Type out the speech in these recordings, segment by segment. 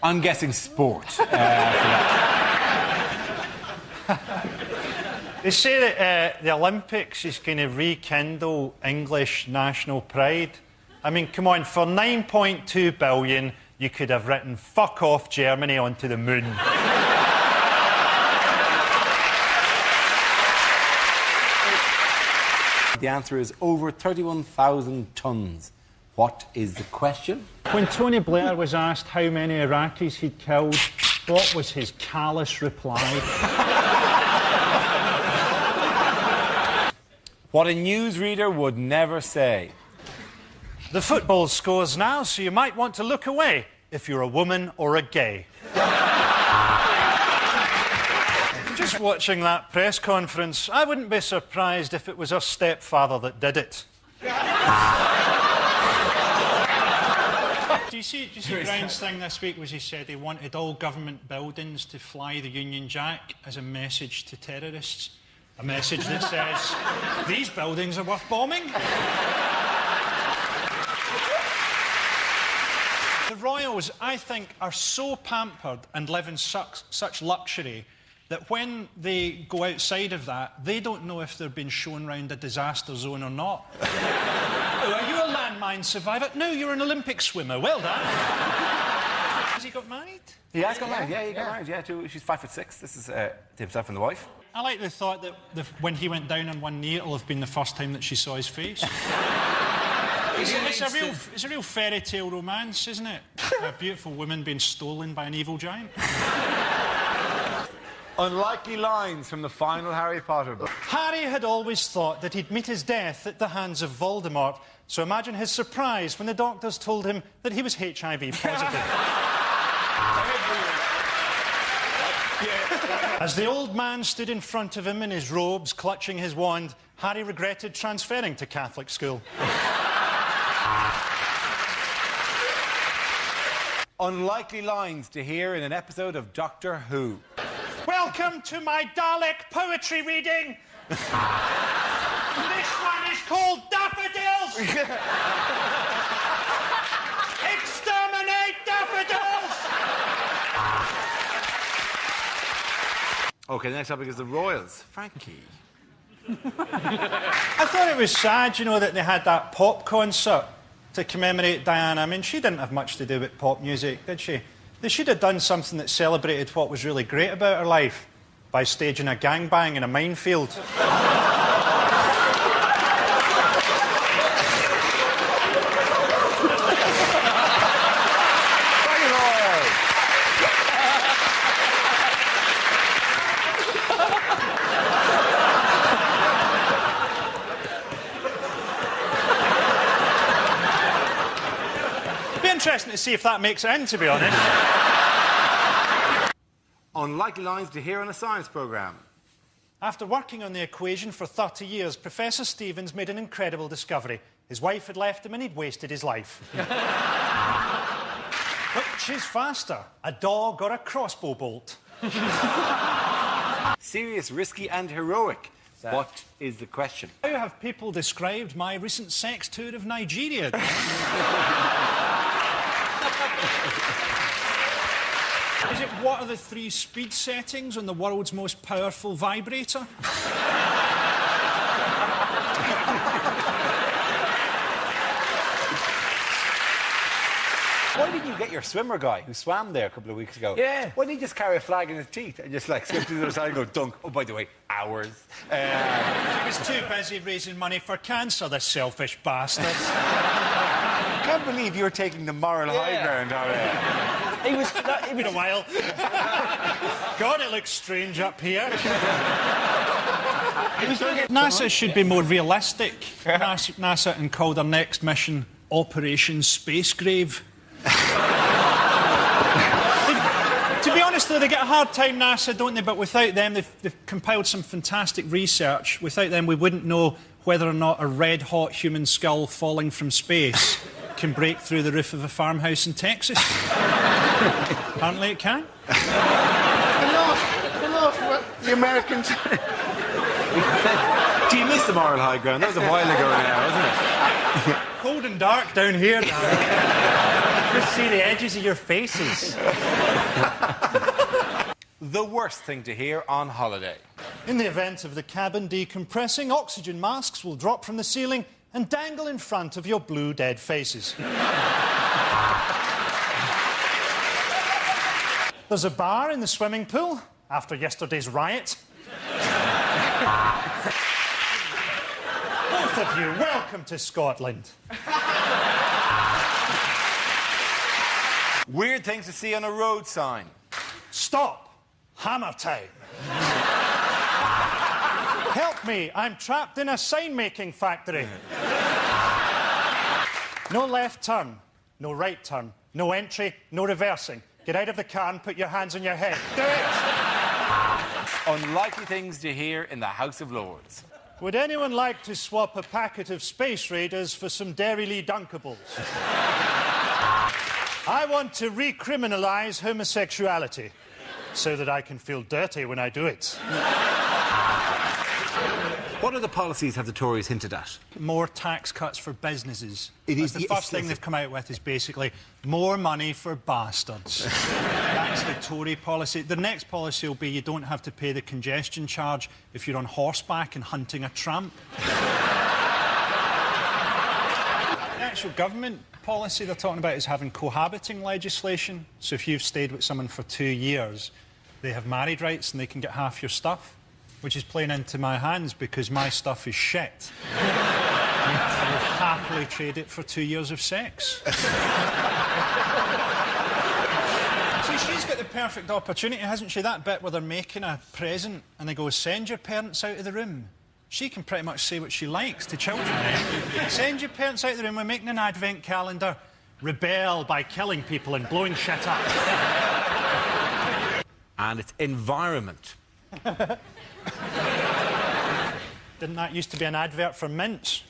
I'm guessing sport for that. They say that the Olympics is going to rekindle English national pride. I mean, come on, for 9.2 billion, you could have written "fuck off Germany" onto the moon. The answer is over 31,000 tonnes. What is the question? When Tony Blair was asked how many Iraqis he'd killed, what was his callous reply? What a newsreader would never say. The football scores now, so you might want to look away if you're a woman or a gay. Just watching that press conference, I wouldn't be surprised if it was her stepfather that did it. Do you see Brown's thing this week was he said he wanted all government buildings to fly the Union Jack as a message to terrorists? A message that says, these buildings are worth bombing. The royals, I think, are so pampered and live in such luxury that when they go outside of that, they don't know if they're being shown round a disaster zone or not. Oh, are you a landmine survivor? No, you're an Olympic swimmer. Well done. Has he got married? He has got married, yeah, he got married, yeah. She's 5'6". This is to himself and the wife. I like the thought that when he went down on one knee, it'll have been the first time that she saw his face. It's a real fairy tale romance, isn't it? A beautiful woman being stolen by an evil giant. Unlikely lines from the final Harry Potter book. Harry had always thought that he'd meet his death at the hands of Voldemort, so imagine his surprise when the doctors told him that he was HIV positive. As the old man stood in front of him in his robes, clutching his wand, Harry regretted transferring to Catholic school. Unlikely lines to hear in an episode of Doctor Who. Welcome to my Dalek poetry reading. This one is called Daffodils. Exterminate daffodils. OK, the next topic is the royals. Frankie. I thought it was sad, you know, that they had that pop concert to commemorate Diana. I mean, she didn't have much to do with pop music, did she? They should have done something that celebrated what was really great about her life by staging a gangbang in a minefield. Interesting to see if that makes it in, to be honest. Unlikely lines to hear on a science programme. After working on the equation for 30 years, Professor Stevens made an incredible discovery. His wife had left him and he'd wasted his life. Which is faster, a dog or a crossbow bolt? Serious, risky and heroic. What is the question? How have people described my recent sex tour of Nigeria? Is it what are the 3 speed settings on the world's most powerful vibrator? Why didn't you get your swimmer guy who swam there a couple of weeks ago? Yeah. Why didn't he just carry a flag in his teeth and just, like, swim to the other side and go dunk? Oh, by the way, hours. He was too busy raising money for cancer, the selfish bastard. I can't believe you're taking the moral high ground, Harry. It's been a while. God, it looks strange up here. NASA should be more realistic. NASA and call their next mission Operation Space Grave. To be honest, though, they get a hard time, NASA, don't they? But without them, they've compiled some fantastic research. Without them, we wouldn't know whether or not a red-hot human skull falling from space can break through the roof of a farmhouse in Texas. Apparently it can. Hello, the Americans. Do you miss the moral high ground? That was a while ago now, wasn't it? Cold and dark down here now. Just see the edges of your faces. The worst thing to hear on holiday. In the event of the cabin decompressing, oxygen masks will drop from the ceiling and dangle in front of your blue dead faces. There's a bar in the swimming pool after yesterday's riot. Both of you, welcome to Scotland. Weird things to see on a road sign. Stop. Hammer time. Help me, I'm trapped in a sign-making factory. No left turn, no right turn, no entry, no reversing. Get out of the car and put your hands on your head. Do it! Unlikely things to hear in the House of Lords. Would anyone like to swap a packet of Space Raiders for some Dairy Lee Dunkables? I want to recriminalise homosexuality so that I can feel dirty when I do it. What other policies have the Tories hinted at? More tax cuts for businesses. It is the first thing they've come out with is basically more money for bastards. That's the Tory policy. The next policy will be you don't have to pay the congestion charge if you're on horseback and hunting a tramp. The actual government policy they're talking about is having cohabiting legislation. So if you've stayed with someone for 2 years, they have married rights and they can get half your stuff, which is playing into my hands because my stuff is shit. I will happily trade it for 2 years of sex. See, she's got the perfect opportunity, hasn't she? That bit where they're making a present and they go, send your parents out of the room. She can pretty much say what she likes to children. Send your parents out of the room, we're making an advent calendar. Rebel by killing people and blowing shit up. And it's environment. Didn't that used to be an advert for mints?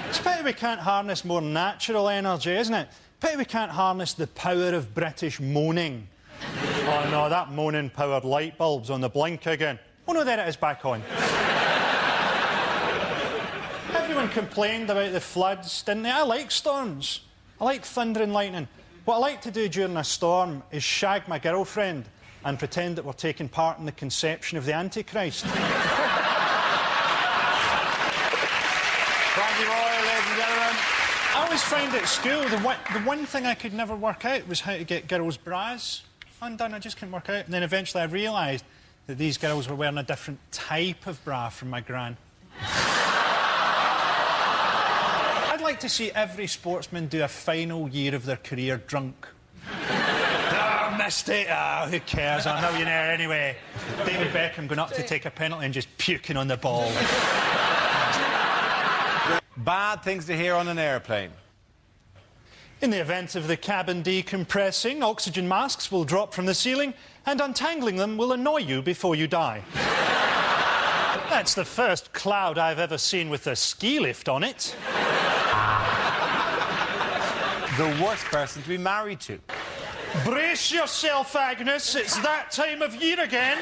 It's a pity we can't harness more natural energy, isn't it? Pity we can't harness the power of British moaning. Oh no, that moaning powered light bulb's on the blink again. Oh no, there it is, back on. Everyone complained about the floods, didn't they? I like storms. I like thunder and lightning. What I like to do during a storm is shag my girlfriend and pretend that we're taking part in the conception of the Antichrist. Frankie Boyle, ladies and gentlemen. I always find at school the one thing I could never work out was how to get girls' bras undone. I just couldn't work out. And then eventually I realised that these girls were wearing a different type of bra from my gran. I'd like to see every sportsman do a final year of their career drunk. Oh, missed it. Oh, who cares? I'm a millionaire anyway. David Beckham going up to take a penalty and just puking on the ball. Bad things to hear on an airplane. In the event of the cabin decompressing, oxygen masks will drop from the ceiling and untangling them will annoy you before you die. That's the first cloud I've ever seen with a ski lift on it. The worst person to be married to. Brace yourself, Agnes. It's that time of year again.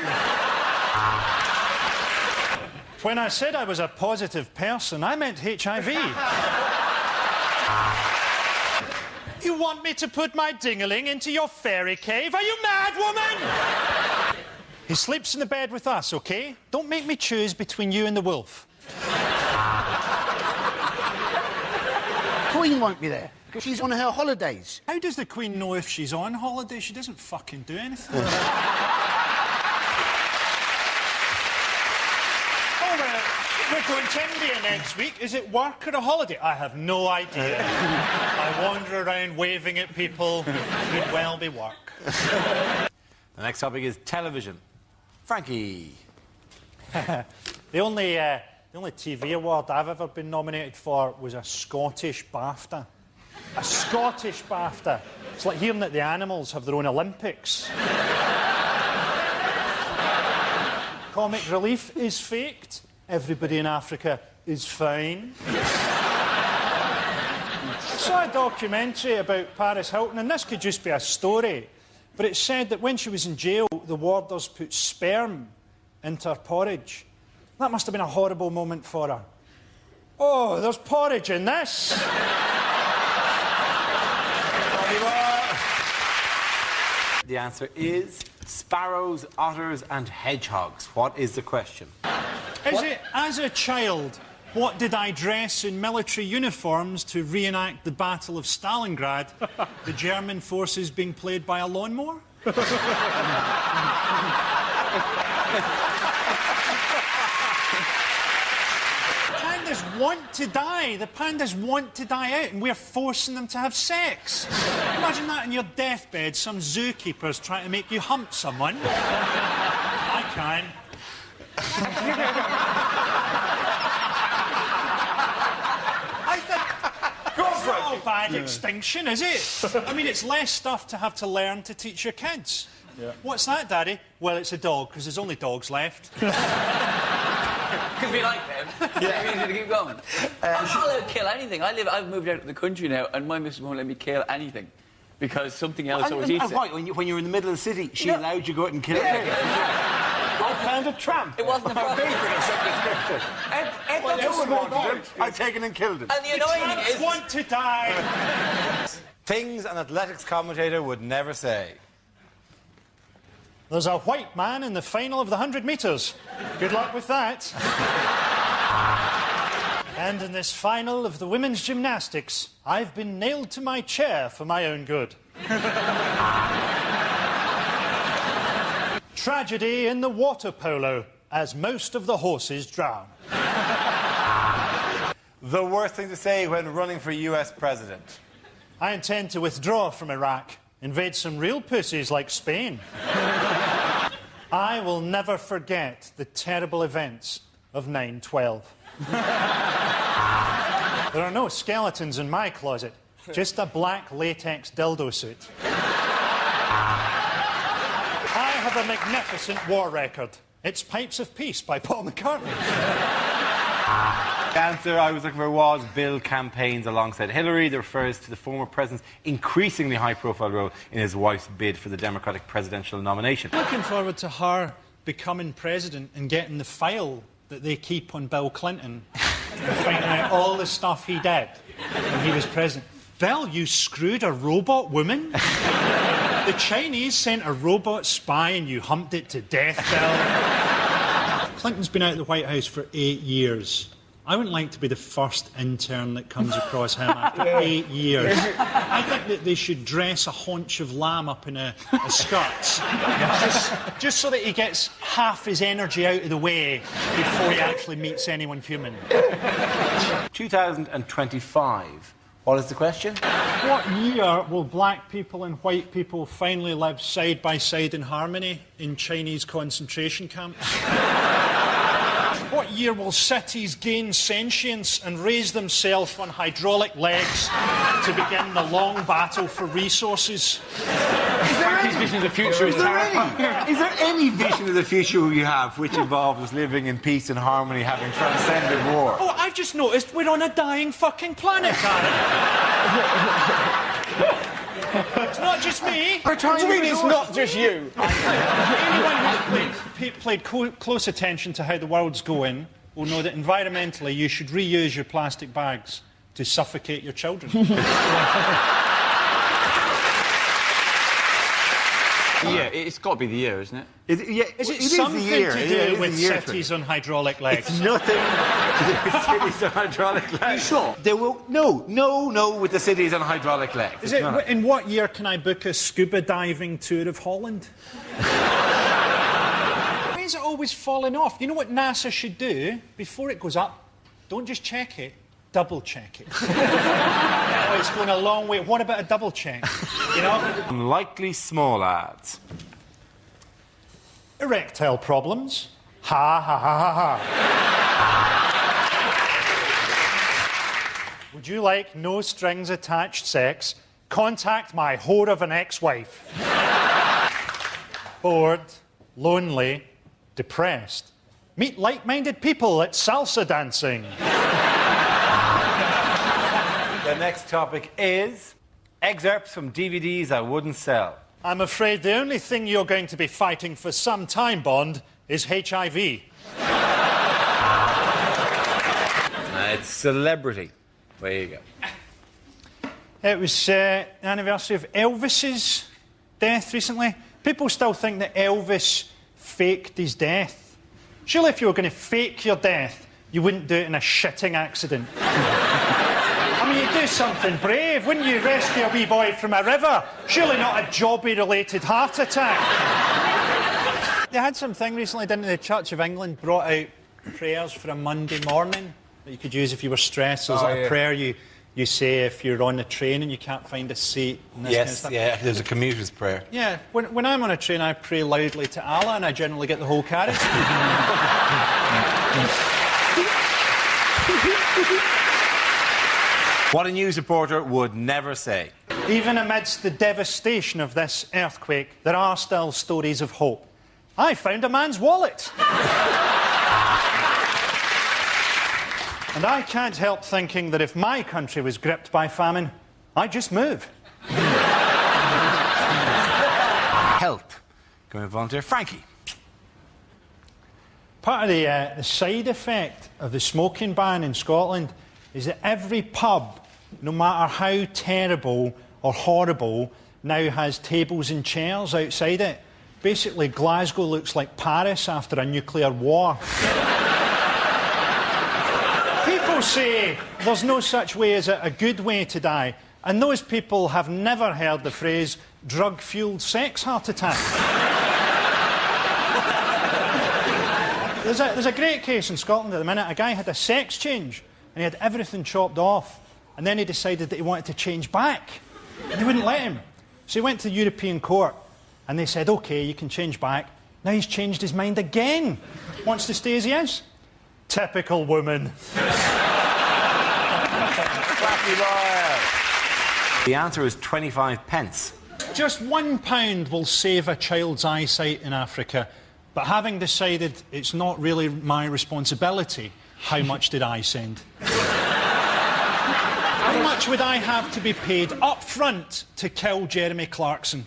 When I said I was a positive person, I meant HIV. You want me to put my ding-a-ling into your fairy cave? Are you mad, woman? He sleeps in the bed with us, OK? Don't make me choose between you and the wolf. Queen won't be there, because she's on her holidays. How does the Queen know if she's on holiday? She doesn't fucking do anything. We're going to India next week. Is it work or a holiday? I have no idea. I wander around waving at people. It could well be work. The next topic is television. Frankie. The only TV award I've ever been nominated for was a Scottish BAFTA. A Scottish BAFTA. It's like hearing that the animals have their own Olympics. Comic relief is faked. Everybody in Africa is fine. I saw a documentary about Paris Hilton, and this could just be a story, but it said that when she was in jail, the warders put sperm into her porridge. That must have been a horrible moment for her. Oh, there's porridge in this. The answer is sparrows, otters and hedgehogs. What is the question? Is it, as a child, what did I dress in military uniforms to reenact the Battle of Stalingrad, the German forces being played by a lawnmower? Pandas want to die. The pandas want to die out, and we're forcing them to have sex. Imagine that in your deathbed, some zookeeper's trying to make you hump someone. I can. I think it's not a bad extinction, is it? I mean, it's less stuff to have to learn to teach your kids. Yeah. What's that, Daddy? Well, it's a dog, because there's only dogs left. Because we like them. Yeah. We need to keep going. I'm not allowed to kill anything. I've moved out of the country now, and my missus won't let me kill anything. Because something else always eats it. Why? When you were in the middle of the city, she allowed you to go out and kill it? I found a tramp. It wasn't a problem. I've taken and killed it. And the annoying thing is... want to die. Things an athletics commentator would never say. There's a white man in the final of the 100 metres. Good luck with that. And in this final of the women's gymnastics, I've been nailed to my chair for my own good. Tragedy in the water polo, as most of the horses drown. The worst thing to say when running for US president. I intend to withdraw from Iraq, invade some real pussies like Spain. I will never forget the terrible events of 9/12. There are no skeletons in my closet, just a black latex dildo suit. I have a magnificent war record. It's Pipes of Peace by Paul McCartney. The answer I was looking for was Bill campaigns alongside Hillary. That refers to the former president's increasingly high-profile role in his wife's bid for the Democratic presidential nomination. Looking forward to her becoming president and getting the file that they keep on Bill Clinton and finding out all the stuff he did when he was president. Bill, you screwed a robot woman? The Chinese sent a robot spy and you humped it to death, Bill. Clinton's been out of the White House for 8 years. I wouldn't like to be the first intern that comes across him after 8 years. I think that they should dress a haunch of lamb up in a skirt. Just so that he gets half his energy out of the way before he actually meets anyone human. 2025. What is the question? What year will black people and white people finally live side by side in harmony in Chinese concentration camps? What year will cities gain sentience and raise themselves on hydraulic legs to begin the long battle for resources? Frankie's vision of the future is terrifying. Is there any vision of the future you have which involves us living in peace and harmony, having transcended war? Oh, I've just noticed we're on a dying fucking planet, Karen. It's not just me. It's not just you. Anyone who's played close attention to how the world's going will know that environmentally you should reuse your plastic bags to suffocate your children. Yeah, it's got to be the year, isn't it? Is it something to do with cities on hydraulic legs? It's nothing to do with cities on hydraulic legs. Are you sure? There will no with the cities on hydraulic legs. Is it? In what year can I book a scuba diving tour of Holland? Why is it always falling off? You know what NASA should do before it goes up? Don't just check it. Double check it. Oh, it's going a long way. What about a double check? You know? Unlikely small ads. Erectile problems. Ha ha ha ha ha. Would you like no strings attached sex? Contact my whore of an ex-wife. Bored, lonely, depressed. Meet like-minded people at salsa dancing. The next topic is excerpts from DVDs I wouldn't sell. I'm afraid the only thing you're going to be fighting for some time, Bond, is HIV. It's celebrity. There you go. It was the anniversary of Elvis's death recently? People still think that Elvis faked his death. Surely if you were going to fake your death, you wouldn't do it in a shitting accident. I mean, you'd do something brave, wouldn't you? Rescue a wee boy from a river. Surely not a jobby-related heart attack. They had something recently, didn't they? The Church of England brought out prayers for a Monday morning that you could use if you were stressed. There's a prayer you say if you're on the train and you can't find a seat. And this kind of stuff. Yeah, there's a commuter's prayer. Yeah, when I'm on a train, I pray loudly to Allah and I generally get the whole carriage. What a news reporter would never say. Even amidst the devastation of this earthquake, there are still stories of hope. I found a man's wallet. And I can't help thinking that if my country was gripped by famine, I'd just move. Help. Going to volunteer. Frankie. Part of the side effect of the smoking ban in Scotland is that every pub, no matter how terrible or horrible, now has tables and chairs outside it. Basically, Glasgow looks like Paris after a nuclear war. People say there's no such way as a good way to die, and those people have never heard the phrase drug-fuelled sex heart attack. There's a great case in Scotland at the minute. A guy had a sex change, and he had everything chopped off, and then he decided that he wanted to change back, and they wouldn't let him. So he went to the European Court, and they said, OK, you can change back. Now he's changed his mind again. Wants to stay as he is. Typical woman. The answer is 25 pence. Just £1 will save a child's eyesight in Africa, but having decided it's not really my responsibility, how much did I send? How much would I have to be paid up front to kill Jeremy Clarkson?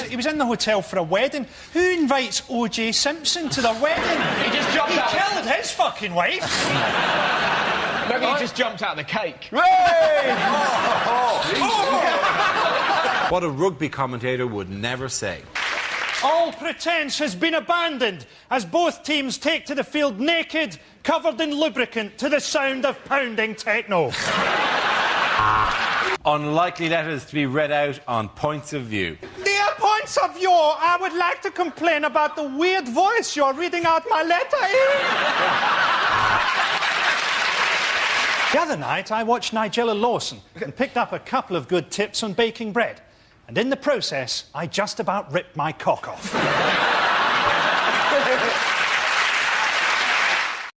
He was in the hotel for a wedding. Who invites O.J. Simpson to their wedding? He just jumped out. He killed his fucking wife. Maybe he just jumped out of the cake. What a rugby commentator would never say. All pretence has been abandoned as both teams take to the field naked, covered in lubricant, to the sound of pounding techno. Unlikely letters to be read out on Points of View. Dear Points of View, I would like to complain about the weird voice you're reading out my letter in. The other night, I watched Nigella Lawson and picked up a couple of good tips on baking bread. And in the process, I just about ripped my cock off.